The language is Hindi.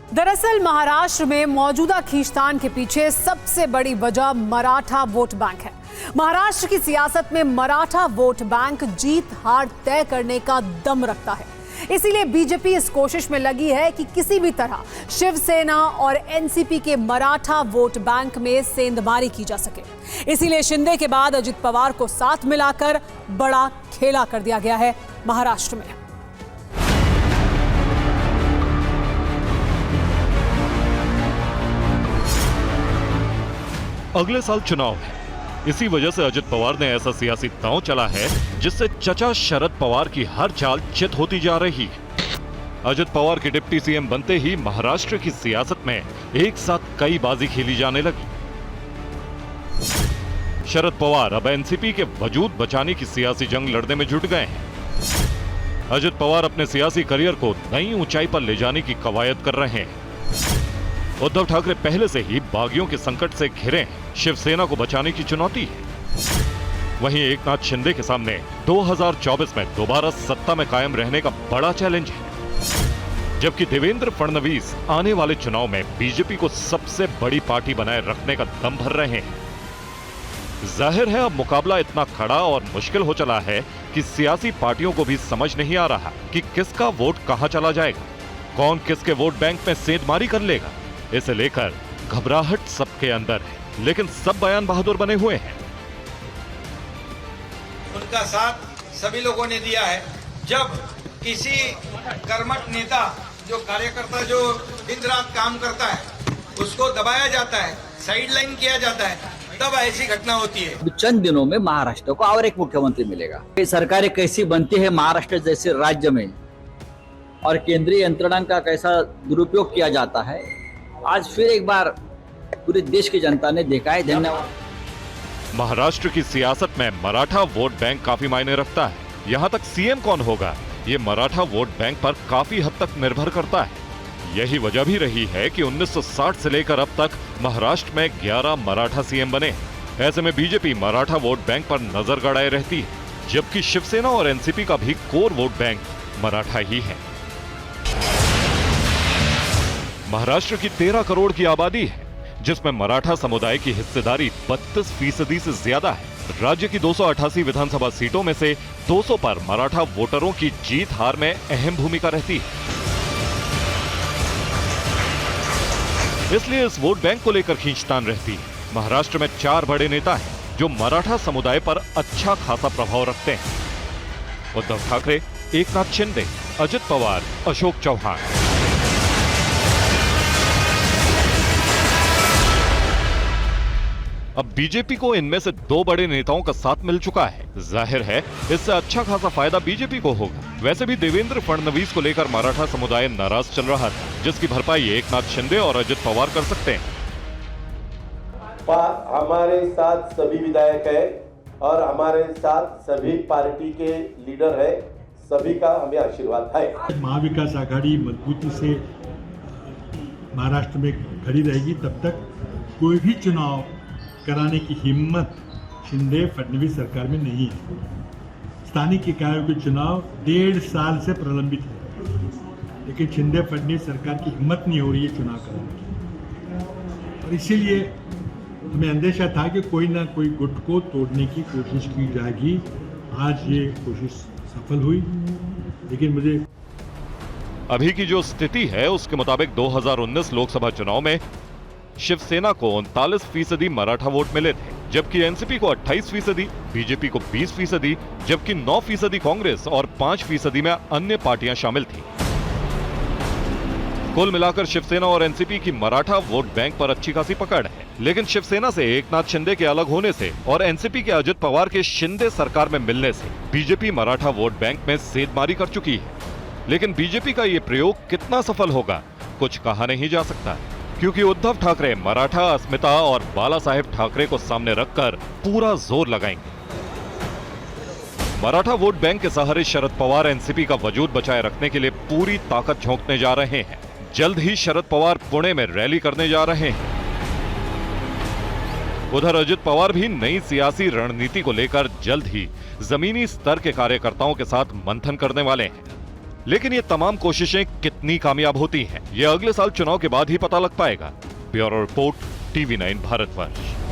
दरअसल महाराष्ट्र में मौजूदा खींचतान के पीछे सबसे बड़ी वजह मराठा वोट बैंक है। महाराष्ट्र की सियासत में मराठा वोट बैंक जीत हार तय करने का दम रखता है। इसीलिए बीजेपी इस कोशिश में लगी है कि किसी भी तरह शिवसेना और एनसीपी के मराठा वोट बैंक में सेंधमारी की जा सके। इसीलिए शिंदे के बाद अजित पवार को साथ मिलाकर बड़ा खेला कर दिया गया है महाराष्ट्र में। अगले साल चुनाव है, इसी वजह से अजित पवार ने ऐसा सियासी दांव चला है जिससे चचा शरद पवार की हर चाल चित होती जा रही है। अजित पवार के डिप्टी सीएम बनते ही महाराष्ट्र की सियासत में एक साथ कई बाजी खेली जाने लगी। शरद पवार अब एनसीपी के वजूद बचाने की सियासी जंग लड़ने में जुट गए हैं। अजित पवार अपने सियासी करियर को नई ऊंचाई पर ले जाने की कवायद कर रहे हैं। उद्धव ठाकरे पहले से ही बागियों के संकट से घिरे हैं। शिवसेना को बचाने की चुनौती है। वहीं एकनाथ शिंदे के सामने 2024 में दोबारा सत्ता में कायम रहने का बड़ा चैलेंज है, जबकि देवेंद्र फडणवीस आने वाले चुनाव में बीजेपी को सबसे बड़ी पार्टी बनाए रखने का दम भर रहे हैं। जाहिर है अब मुकाबला इतना खड़ा और मुश्किल हो चला है कि सियासी पार्टियों को भी समझ नहीं आ रहा कि किसका वोट कहां चला जाएगा, कौन किसके वोट बैंक में सेंधमारी कर लेगा। इसे लेकर घबराहट सबके अंदर है, लेकिन सब बयान बहादुर बने हुए हैं। उनका साथ सभी लोगों ने दिया है। जब किसी कर्मठ नेता, जो कार्यकर्ता जो दिन रात काम करता है, उसको दबाया जाता है, साइडलाइन किया जाता है, तब ऐसी घटना होती है। चंद दिनों में महाराष्ट्र को और एक मुख्यमंत्री मिलेगा। सरकारें कैसी बनती है महाराष्ट्र जैसे राज्य में, और केंद्रीय यंत्रणा का कैसा दुरुपयोग किया जाता है, आज फिर एक बार पूरे देश की जनता ने देखा है। धन्यवाद। महाराष्ट्र की सियासत में मराठा वोट बैंक काफी मायने रखता है। यहाँ तक सीएम कौन होगा, ये मराठा वोट बैंक पर काफी हद तक निर्भर करता है। यही वजह भी रही है कि 1960 से लेकर अब तक महाराष्ट्र में 11 मराठा सीएम बने। ऐसे में बीजेपी मराठा वोट बैंक पर नजर गड़ाए रहती है, जबकि शिवसेना और एनसीपी का भी कोर वोट बैंक मराठा ही है। महाराष्ट्र की 13 करोड़ की आबादी है, जिसमें मराठा समुदाय की हिस्सेदारी 32% से ज्यादा है। राज्य की 288 विधानसभा सीटों में से 200 पर मराठा वोटरों की जीत हार में अहम भूमिका रहती है। इसलिए इस वोट बैंक को लेकर खींचतान रहती है। महाराष्ट्र में 4 बड़े नेता हैं जो मराठा समुदाय पर अच्छा खासा प्रभाव रखते हैं: उद्धव ठाकरे, एकनाथ शिंदे, अजित पवार, अशोक चौहान। अब बीजेपी को इनमें से 2 बड़े नेताओं का साथ मिल चुका है। जाहिर है इससे अच्छा खासा फायदा बीजेपी को होगा। वैसे भी देवेंद्र फडणवीस को लेकर मराठा समुदाय नाराज चल रहा था, जिसकी भरपाई एकनाथ शिंदे और अजित पवार कर सकते हैं। हमारे साथ सभी विधायक है और हमारे साथ सभी पार्टी के लीडर है, सभी का हमें आशीर्वाद है। महाविकास आघाड़ी मजबूती से महाराष्ट्र में खड़ी रहेगी, तब तक कोई भी चुनाव कराने की हिम्मत शिंदे फडणवीस सरकार में नहीं है। स्थानीय इकाइयों के चुनाव 1.5 साल से प्रलंबित है, लेकिन शिंदे फडणवीस सरकार की हिम्मत नहीं हो रही है चुनाव कराने की, और इसीलिए हमें अंदेशा था कि कोई ना कोई गुट को तोड़ने की कोशिश की जाएगी। आज ये कोशिश सफल हुई, लेकिन मुझे अभी की जो स्थिति है उसके मुताबिक 2019 लोकसभा चुनाव में शिवसेना को 39% मराठा वोट मिले थे, जबकि एनसीपी को 28%, बीजेपी को 20%, जबकि 9% कांग्रेस और 5% में अन्य पार्टियां शामिल थीं। कुल मिलाकर शिवसेना और एनसीपी की मराठा वोट बैंक पर अच्छी खासी पकड़ है। लेकिन शिवसेना से एकनाथ शिंदे के अलग होने से और एनसीपी के अजित पवार के शिंदे सरकार में मिलने से बीजेपी मराठा वोट बैंक में सेंधमारी कर चुकी है। लेकिन बीजेपी का ये प्रयोग कितना सफल होगा, कुछ कहा नहीं जा सकता, क्योंकि उद्धव ठाकरे मराठा अस्मिता और बाला साहेब ठाकरे को सामने रखकर पूरा जोर लगाएंगे। मराठा वोट बैंक के सहारे शरद पवार एनसीपी का वजूद बचाए रखने के लिए पूरी ताकत झोंकने जा रहे हैं। जल्द ही शरद पवार पुणे में रैली करने जा रहे हैं। उधर अजित पवार भी नई सियासी रणनीति को लेकर जल्द ही जमीनी स्तर के कार्यकर्ताओं के साथ मंथन करने वाले हैं। लेकिन ये तमाम कोशिशें कितनी कामयाब होती हैं, ये अगले साल चुनाव के बाद ही पता लग पाएगा। Bureau report, TV9 Bharatvarsh.